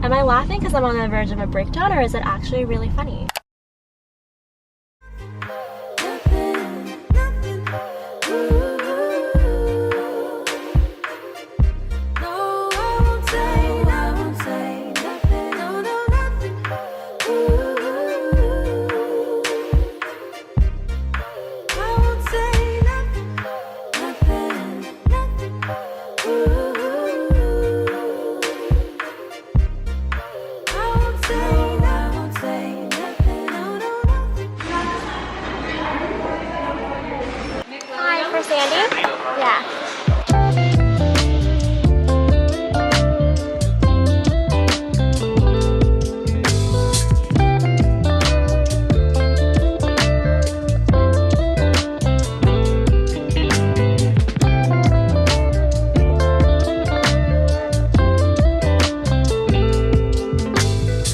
Am I laughing because I'm on the verge of a breakdown, or is it actually really funny? Sandy? Yeah.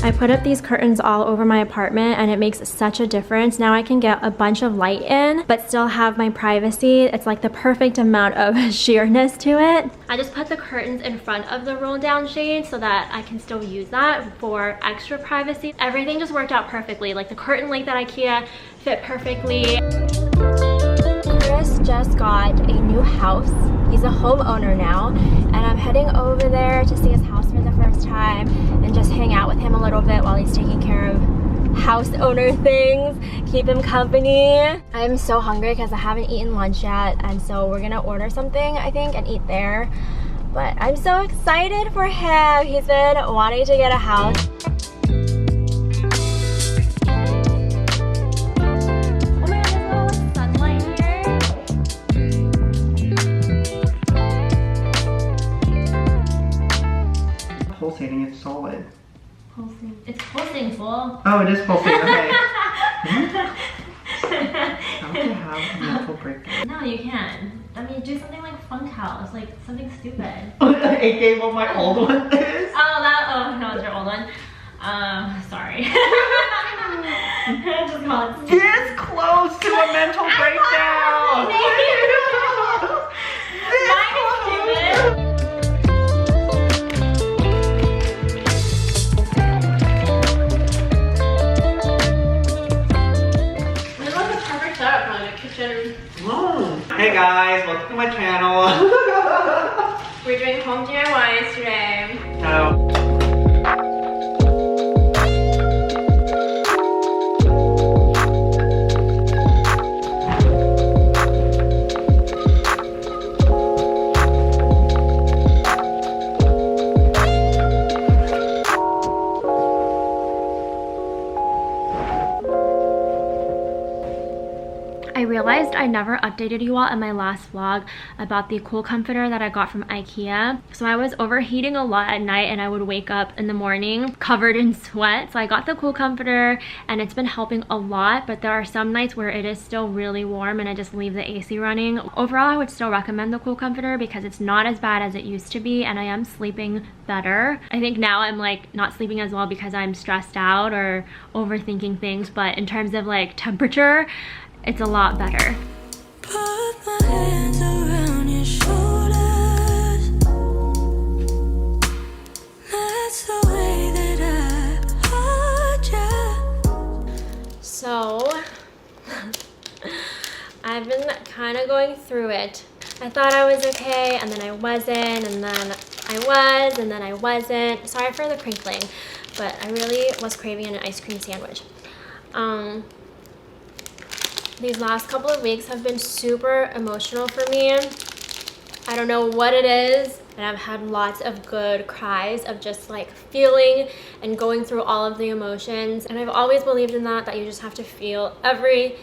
I put up these curtains all over my apartment and it makes such a difference. Now I can get a bunch of light in but still have my privacy. It's like the perfect amount of sheerness to it. I just put the curtains in front of the roll down shade so that I can still use that for extra privacy. Everything just worked out perfectly. Like the curtain length at IKEA fit perfectly. Chris just got a new house. He's a homeowner now, and I'm heading over there to see his house for the first time and just hang out with him a little bit while he's taking care of house owner things, keep him company. I'm so hungry because I haven't eaten lunch yet, and so we're gonna order something, I think, and eat there. But I'm so excited for him. He's been wanting to get a house. Pulsating, it's solid. Pulsing. It's pulsing full. Oh, it is pulsing, okay. How to have a mental breakdown? No, you can. I mean, do something like Funkhouse, like something stupid. AKA what my old one is? Oh, no, it's your old one. Sorry. Just call it This close to a mental breakdown! Mine is stupid. Hey guys, welcome to my channel. We're doing home DIYs today. No. I realized I never updated you all in my last vlog about the cool comforter that I got from IKEA. So I was overheating a lot at night and I would wake up in the morning covered in sweat. So I got the cool comforter and it's been helping a lot, but there are some nights where it is still really warm and I just leave the AC running. Overall, I would still recommend the cool comforter because it's not as bad as it used to be and I am sleeping better. I think now I'm like not sleeping as well because I'm stressed out or overthinking things, but in terms of like temperature, it's a lot better. Put my hands around your shoulders. That's the way that I hold you. So, I've been kind of going through it. I thought I was okay, and then I wasn't, and then I was, and then I wasn't. Sorry for the crinkling, but I really was craving an ice cream sandwich. These last couple of weeks have been super emotional for me. I don't know what it is, and I've had lots of good cries of just like feeling and going through all of the emotions. And I've always believed in that you just have to feel every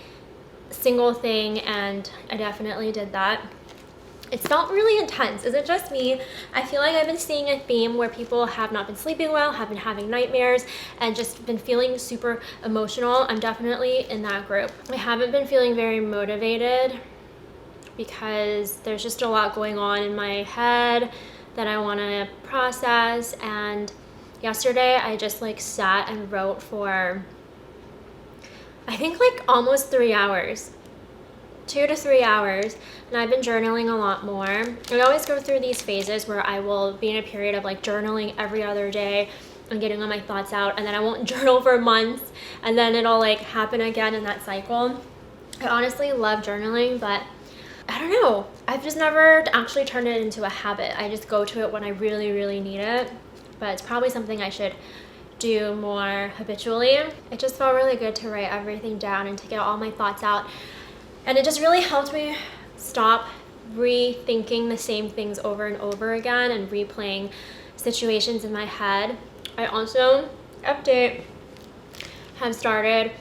single thing, and I definitely did that. It's felt really intense. Is it just me? I feel like I've been seeing a theme where people have not been sleeping well, have been having nightmares, and just been feeling super emotional. I'm definitely in that group. I haven't been feeling very motivated because there's just a lot going on in my head that I want to process. And yesterday I just like sat and wrote for I think like almost 3 hours. 2 to 3 hours, and I've been journaling a lot more. I always go through these phases where I will be in a period of like journaling every other day, and getting all my thoughts out, and then I won't journal for months, and then it'll like happen again in that cycle. I honestly love journaling, but I don't know. I've just never actually turned it into a habit. I just go to it when I really, really need it, but it's probably something I should do more habitually. It just felt really good to write everything down and to get all my thoughts out, and it just really helped me stop rethinking the same things over and over again and replaying situations in my head. I also, update, have started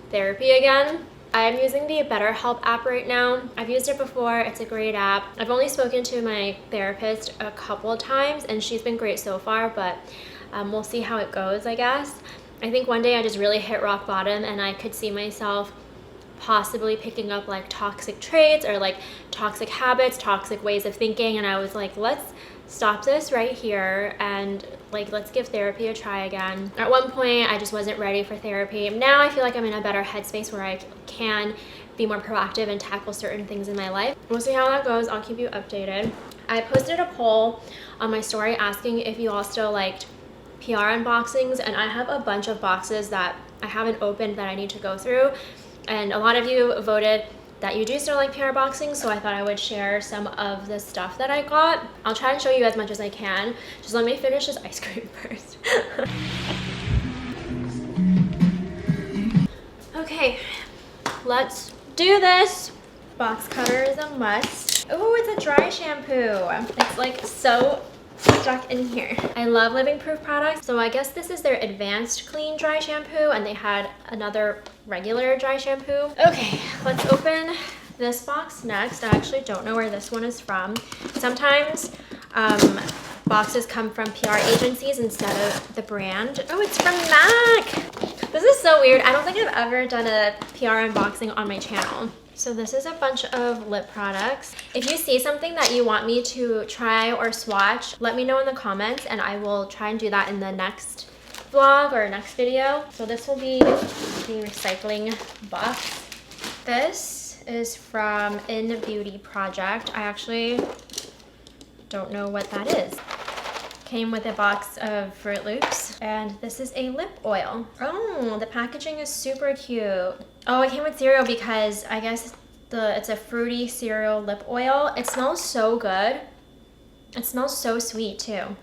therapy again. I'm using the BetterHelp app right now. I've used it before. It's a great app. I've only spoken to my therapist a couple of times and she's been great so far, but we'll see how it goes, I guess. I think one day I just really hit rock bottom and I could see myself possibly picking up like toxic traits or like toxic habits, toxic ways of thinking, and I was like, let's stop this right here and like let's give therapy a try again. At one point I just wasn't ready for therapy. Now I feel like I'm in a better headspace where I can be more proactive and tackle certain things in my life. We'll see how that goes. I'll keep you updated. I posted a poll on my story asking if you all still liked PR unboxings, and I have a bunch of boxes that I haven't opened that I need to go through, and a lot of you voted that you do still like PR boxing, so I thought I would share some of the stuff that I got. I'll try and show you as much as I can. Just let me finish this ice cream first. Okay, let's do this. Box cutter is a must. Oh, it's a dry shampoo. It's like so stuck in here. I love Living Proof products, so I guess this is their advanced clean dry shampoo, and they had another regular dry shampoo. Okay, let's open this box next. I actually don't know where this one is from. Sometimes boxes come from PR agencies instead of the brand. Oh, it's from MAC. This is so weird. I don't think I've ever done a PR unboxing on my channel. So this is a bunch of lip products. If you see something that you want me to try or swatch, let me know in the comments and I will try and do that in the next vlog or next video. So this will be the recycling box. This is from In Beauty Project. I actually don't know what that is. Came with a box of Fruit Loops, and this is a lip oil. Oh, the packaging is super cute. Oh, it came with cereal because I guess it's a fruity cereal lip oil. It smells so good. It smells so sweet too.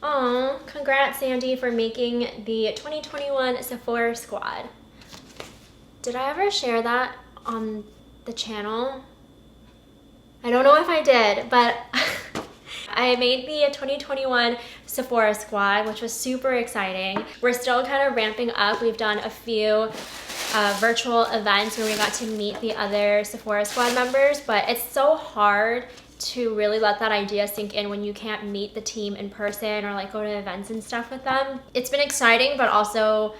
Oh, congrats Sandy for making the 2021 Sephora Squad. Did I ever share that on the channel? I don't know if I did, but I made the 2021 Sephora Squad, which was super exciting. We're still kind of ramping up. We've done a few virtual events where we got to meet the other Sephora Squad members, but it's so hard to really let that idea sink in when you can't meet the team in person or like go to events and stuff with them. It's been exciting, but also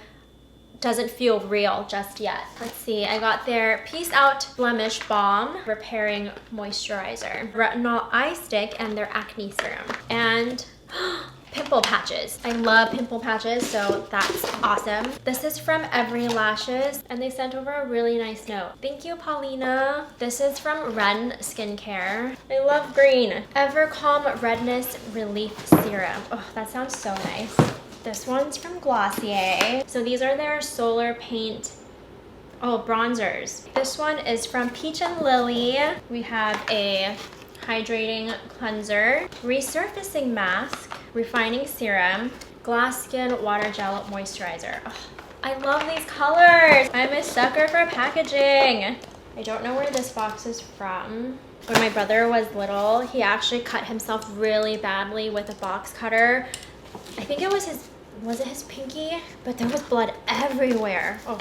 doesn't feel real just yet. Let's see, I got their Peace Out Blemish Balm Repairing Moisturizer, Retinol Eye Stick, and their Acne Serum, and pimple patches. I love pimple patches, so that's awesome. This is from Every Lashes, and they sent over a really nice note. Thank you, Paulina. This is from Ren Skincare. I love green. Ever Calm Redness Relief Serum. Oh, that sounds so nice. This one's from Glossier. So these are their Solar Paint, bronzers. This one is from Peach and Lily. We have a hydrating cleanser, resurfacing mask, refining serum, glass skin water gel moisturizer. Oh, I love these colors. I'm a sucker for packaging. I don't know where this box is from. When my brother was little, he actually cut himself really badly with a box cutter. I think it was it his pinky? But there was blood everywhere. Oh,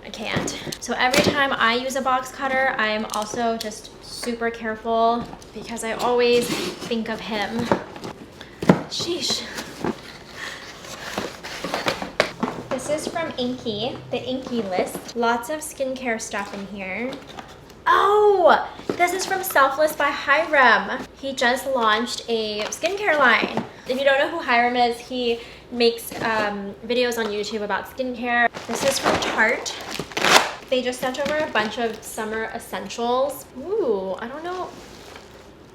I can't. So every time I use a box cutter, I am also just super careful because I always think of him. Sheesh. This is from Inky, the Inky list. Lots of skincare stuff in here. Oh, this is from Selfless by Hiram. He just launched a skincare line. If you don't know who Hiram is, he makes videos on YouTube about skincare. This is from Tarte. They just sent over a bunch of summer essentials. Ooh, I don't know.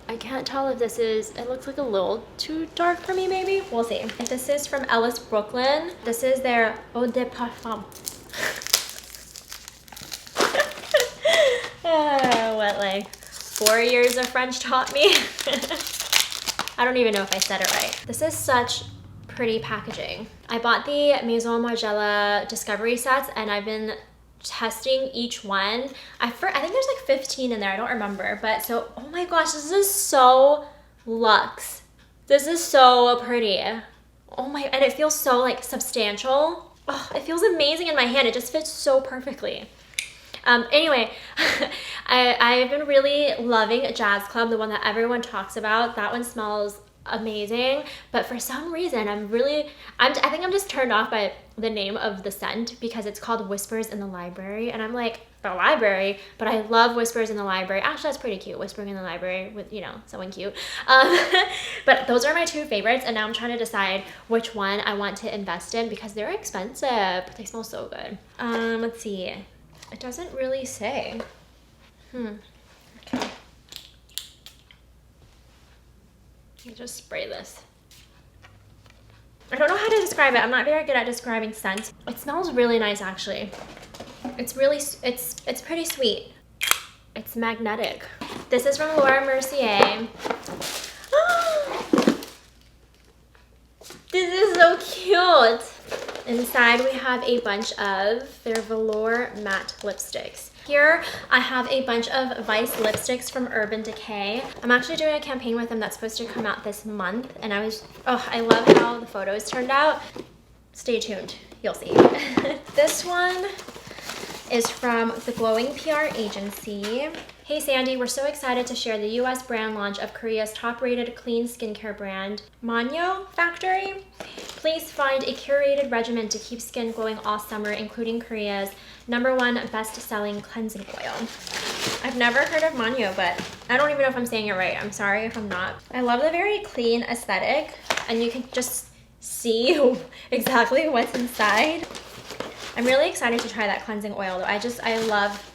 I can't tell if this is, it looks like a little too dark for me maybe. We'll see. This is from Ellis Brooklyn. This is their Eau de Parfum. What, like 4 years of French taught me? I don't even know if I said it right. This is such pretty packaging. I bought the Maison Margiela Discovery sets and I've been testing each one. I think there's like 15 in there, I don't remember. But so, oh my gosh, this is so luxe. This is so pretty. Oh my, and it feels so like substantial. Oh, it feels amazing in my hand. It just fits so perfectly. Anyway, I've been really loving Jazz Club, the one that everyone talks about. That one smells amazing, but for some reason I think I'm just turned off by the name of the scent because it's called Whispers in the Library, and I'm like, the library? But I love Whispers in the Library. Actually, that's pretty cute, whispering in the library with, you know, someone cute. But those are my two favorites, and now I'm trying to decide which one I want to invest in because they're expensive, but they smell so good. Let's see. It doesn't really say. Okay. Let me just spray this. I don't know how to describe it. I'm not very good at describing scents. It smells really nice, actually. It's really, it's pretty sweet. It's magnetic. This is from Laura Mercier. This is so cute. Inside we have a bunch of their velour matte lipsticks. Here I have a bunch of Vice lipsticks from Urban Decay. I'm actually doing a campaign with them that's supposed to come out this month, and I love how the photos turned out. Stay tuned, you'll see. This one is from the Glowing PR Agency. Hey Sandy, we're so excited to share the US brand launch of Korea's top-rated clean skincare brand, Manyo Factory. Please find a curated regimen to keep skin glowing all summer, including Korea's #1 best-selling cleansing oil. I've never heard of Manyo, but I don't even know if I'm saying it right. I'm sorry if I'm not. I love the very clean aesthetic, and you can just see exactly what's inside. I'm really excited to try that cleansing oil though. I love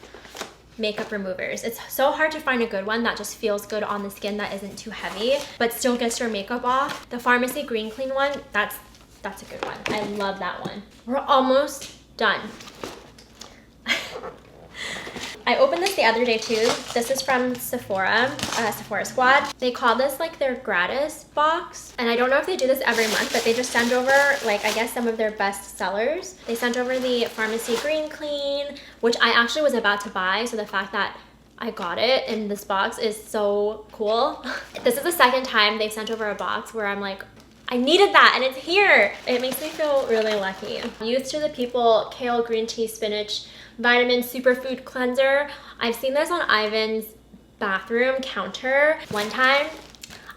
makeup removers. It's so hard to find a good one that just feels good on the skin, that isn't too heavy, but still gets your makeup off. The Pharmacy Green Clean one, that's a good one. I love that one. We're almost done. I opened this the other day too. This is from Sephora, Sephora Squad. They call this like their gratis box. And I don't know if they do this every month, but they just send over like, I guess, some of their best sellers. They sent over the Pharmacy Green Clean, which I actually was about to buy. So the fact that I got it in this box is so cool. This is the second time they've sent over a box where I'm like, I needed that and it's here. It makes me feel really lucky. Youth to the People Kale Green Tea Spinach Vitamin Superfood Cleanser. I've seen this on Ivan's bathroom counter. One time,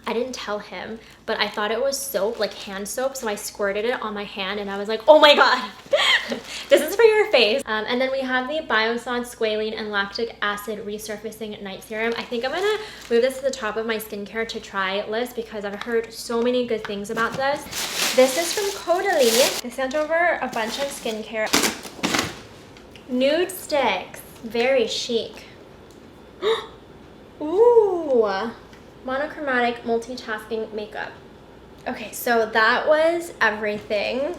I didn't tell him, but I thought it was soap, like hand soap, so I squirted it on my hand and I was like, oh my god, this is for your face. And then we have the Biossance Squalene and Lactic Acid Resurfacing Night Serum. I think I'm gonna move this to the top of my skincare to try list because I've heard so many good things about this. This is from Caudalie. They sent over a bunch of skincare. Nude sticks, very chic. Ooh, monochromatic multitasking makeup. Okay, so that was everything.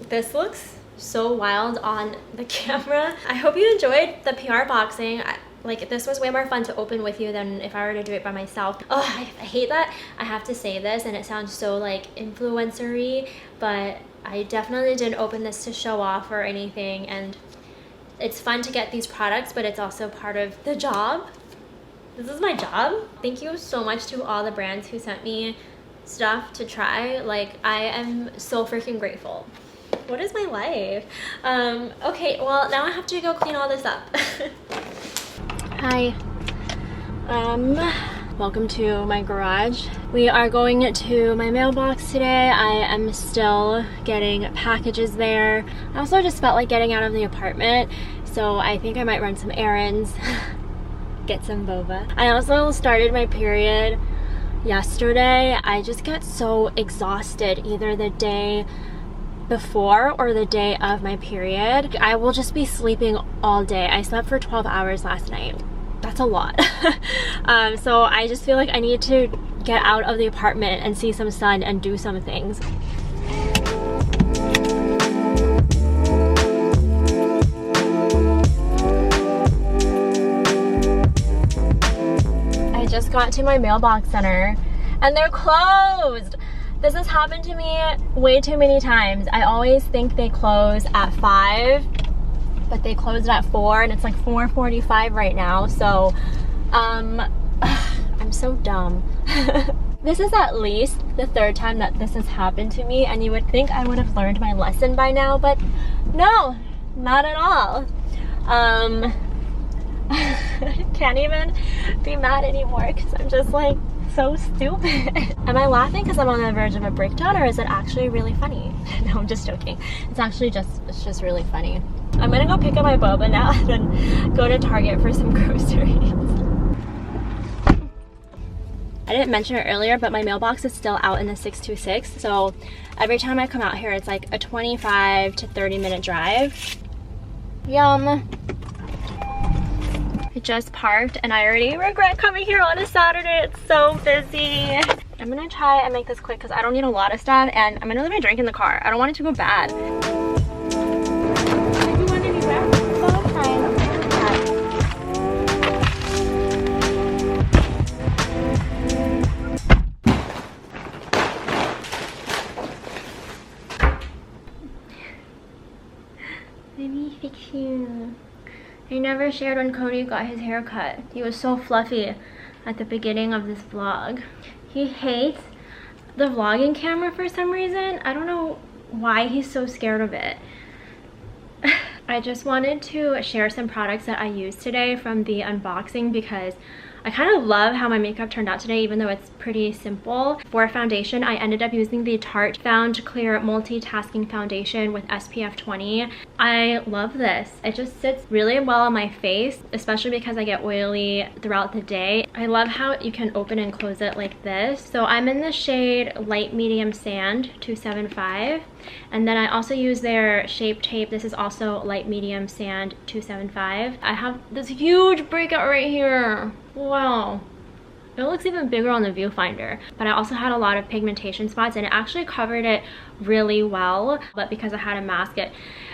This looks so wild on the camera. I hope you enjoyed the PR boxing. Like, this was way more fun to open with you than if I were to do it by myself. Oh, I hate that I have to say this and it sounds so like influencer-y, but I definitely didn't open this to show off or anything, and it's fun to get these products, but it's also part of the job. This is my job. Thank you so much to all the brands who sent me stuff to try. Like, I am so freaking grateful. What is my life? Okay, well, now I have to go clean all this up. Hi. Welcome to my garage. We are going to my mailbox today. I am still getting packages there. I also just felt like getting out of the apartment, so I think I might run some errands, get some boba. I also started my period yesterday. I just get so exhausted either the day before or the day of my period. I will just be sleeping all day. I slept for 12 hours last night. that's a lot. So I just feel like I need to get out of the apartment and see some sun and do some things. I just got to my mailbox center and they're closed. This has happened to me way too many times. I always think they close at 5, but they closed at 4 and it's like 4:45 right now. So I'm so dumb. This is at least the 3rd time that this has happened to me, and you would think I would have learned my lesson by now, but no, not at all. I can't even be mad anymore because I'm just like so stupid. Am I laughing because I'm on the verge of a breakdown, or is it actually really funny? No, I'm just joking. It's actually it's just really funny. I'm gonna go pick up my boba now and then go to Target for some groceries. I didn't mention it earlier, but my mailbox is still out in the 626. So every time I come out here, it's like a 25 to 30 minute drive. Yum. I just parked and I already regret coming here on a Saturday. It's so busy. I'm gonna try and make this quick because I don't need a lot of stuff, and I'm gonna leave my drink in the car. I don't want it to go bad. Do you want any wrap? Oh, fine. Let me fix you. I never shared when Cody got his hair cut. He was so fluffy at the beginning of this vlog. He hates the vlogging camera for some reason. I don't know why he's so scared of it. I just wanted to share some products that I used today from the unboxing because I kind of love how my makeup turned out today, even though it's pretty simple. For foundation, I ended up using the Tarte Found Clear Multitasking Foundation with SPF 20. I love this. It just sits really well on my face, especially because I get oily throughout the day. I love how you can open and close it like this. So I'm in the shade Light Medium Sand 275. And then I also use their Shape Tape. This is also Light Medium Sand 275. I have this huge breakout right here. Wow. It looks even bigger on the viewfinder. But I also had a lot of pigmentation spots and it actually covered it really well. But because I had to mask it,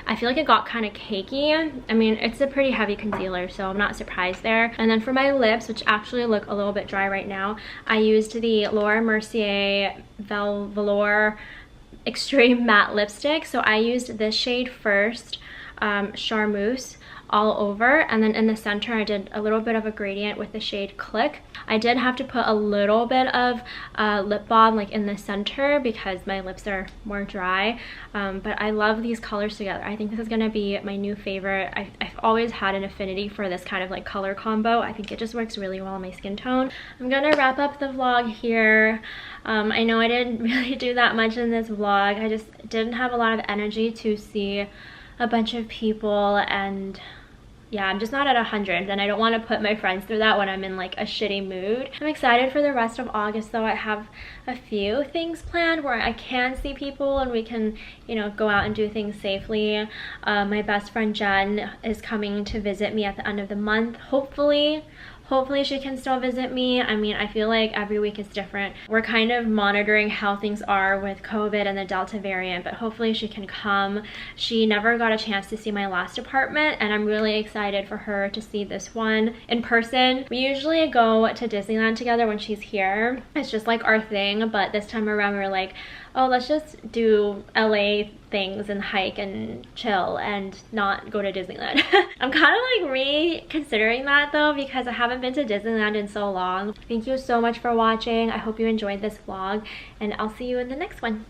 I feel like it got kind of cakey. I mean, it's a pretty heavy concealer, so I'm not surprised there. And then for my lips, which actually look a little bit dry right now, I used the Laura Mercier Velour Extreme Matte Lipstick. So I used this shade first, Charmeuse, all over, and then in the center I did a little bit of a gradient with the shade Click. I did have to put a little bit of lip balm like in the center because my lips are more dry, but I love these colors together. I think this is gonna be my new favorite. I've always had an affinity for this kind of like color combo. I think it just works really well on my skin tone. I'm gonna wrap up the vlog here. I know I didn't really do that much in this vlog. I just didn't have a lot of energy to see a bunch of people, and yeah, I'm just not at 100, and I don't want to put my friends through that when I'm in like a shitty mood. I'm excited for the rest of August though. I have a few things planned where I can see people and we can, you know, go out and do things safely. My best friend Jen is coming to visit me at the end of the month, hopefully she can still visit me. I mean, I feel like every week is different. We're kind of monitoring how things are with COVID and the Delta variant, but hopefully she can come. She never got a chance to see my last apartment, and I'm really excited for her to see this one in person. We usually go to Disneyland together when she's here. It's just like our thing, but this time around we were like, oh, let's just do LA things and hike and chill and not go to Disneyland. I'm kind of like reconsidering that though, because I haven't been to Disneyland in so long. Thank you so much for watching. I hope you enjoyed this vlog, and I'll see you in the next one.